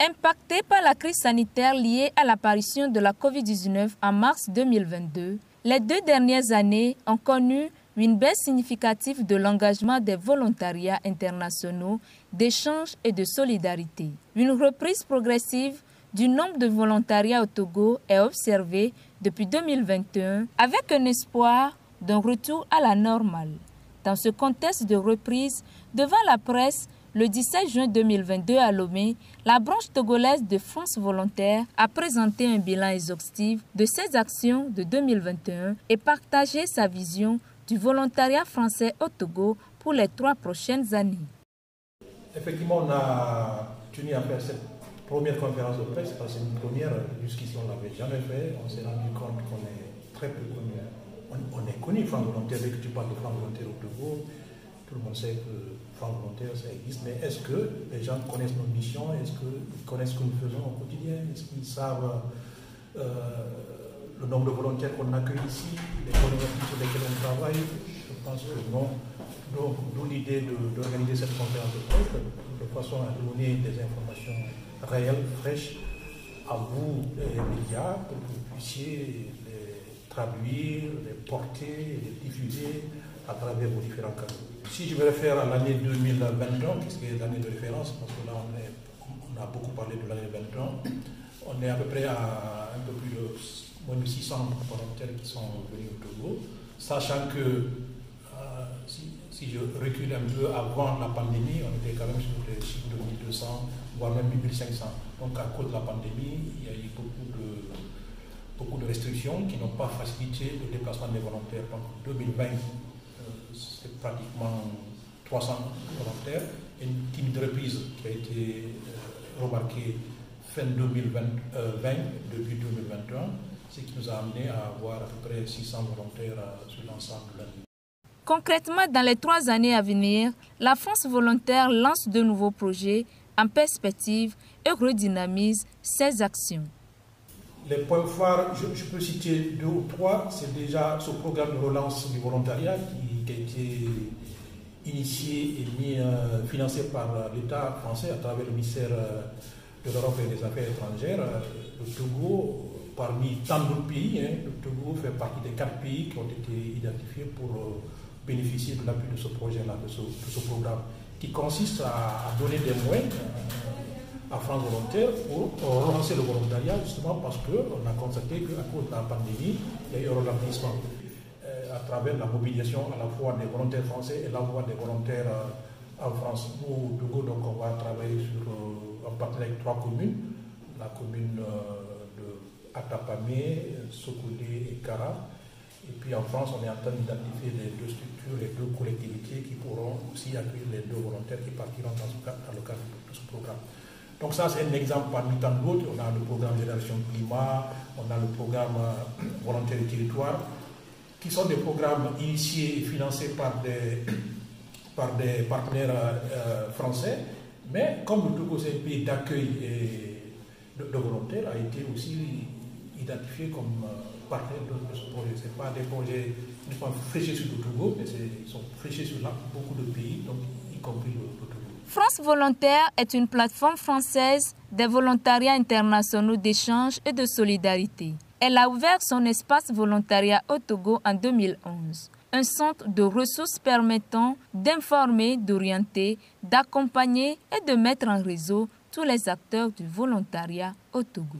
Impactés par la crise sanitaire liée à l'apparition de la COVID-19 en mars 2022, les 2 dernières années ont connu une baisse significative de l'engagement des volontariats internationaux d'échange et de solidarité. Une reprise progressive du nombre de volontariats au Togo est observée depuis 2021 avec un espoir d'un retour à la normale. Dans ce contexte de reprise, devant la presse, le 17 juin 2022 à Lomé, la branche togolaise de France Volontaire a présenté un bilan exhaustif de ses actions de 2021 et partagé sa vision du volontariat français au Togo pour les 3 prochaines années. Effectivement, on a tenu à faire cette première conférence de presse parce que c'est une première, jusqu'ici on ne l'avait jamais fait. On s'est rendu compte qu'on est très peu connu. On est connu, France Volontaire, dès que tu parles de France Volontaire au Togo, tout le monde sait que France Volontaire, ça existe. Mais est-ce que les gens connaissent nos missions? Est-ce qu'ils connaissent ce que nous faisons au quotidien? Est-ce qu'ils savent le nombre de volontaires qu'on accueille ici, les problématiques sur lesquelles on travaille? Je pense que non. D'où l'idée d'organiser cette conférence de presse, de façon à donner des informations réelles, fraîches, à vous, les médias, pour que vous puissiez les traduire, les porter, les diffuser à travers vos différents canaux. Si je me réfère à l'année 2021, qui est l'année de référence, parce que là on a beaucoup parlé de l'année 2021, on est à peu près à un peu plus de moins de 600 volontaires qui sont venus au Togo, sachant que si je recule un peu avant la pandémie, on était quand même sur les chiffres de 1200, voire même 1500. Donc à cause de la pandémie, il y a eu beaucoup de restrictions qui n'ont pas facilité le déplacement des volontaires. Donc 2020, c'est pratiquement 300 volontaires. Et une timide reprise qui a été remarquée fin 2020, début 2021, ce qui nous a amené à avoir à peu près 600 volontaires sur l'ensemble de l'année. Concrètement, dans les 3 années à venir, la France Volontaire lance de nouveaux projets en perspective et redynamise ses actions. Les points phares, je peux citer 2 ou 3. C'est déjà ce programme de relance du volontariat qui a été initié et financé par l'État français à travers le ministère de l'Europe et des Affaires étrangères. Le Togo, parmi tant d'autres pays, le Togo fait partie des 4 pays qui ont été identifiés pour bénéficier de l'appui de ce projet-là, de ce programme, qui consiste à donner des moyens à France Volontaire pour relancer le volontariat, justement parce qu'on a constaté qu'à cause de la pandémie, il y a eu un ralentissement à travers la mobilisation à la fois des volontaires français et l'envoi des volontaires en France. Nous, au Togo, donc, on va travailler en partenariat avec 3 communes, la commune de Atapamé, Sokoudé et Kara. Et puis en France, on est en train d'identifier les 2 structures, les 2 collectivités qui pourront aussi accueillir les 2 volontaires qui partiront dans le cadre de ce programme. Donc ça, c'est un exemple parmi tant d'autres. On a le programme Génération Climat, on a le programme Volontaires du Territoire, qui sont des programmes initiés et financés par des partenaires français. Mais comme le Togo, c'est un pays d'accueil de volontaires, a été aussi identifié comme partenaire de ce projet. Ce pas des projets qui sont fléchés sur le Togo, mais ils sont fléchés sur beaucoup de pays, donc y compris le Togo. France Volontaire est une plateforme française des volontariats internationaux d'échange et de solidarité. Elle a ouvert son espace volontariat au Togo en 2011. Un centre de ressources permettant d'informer, d'orienter, d'accompagner et de mettre en réseau tous les acteurs du volontariat au Togo.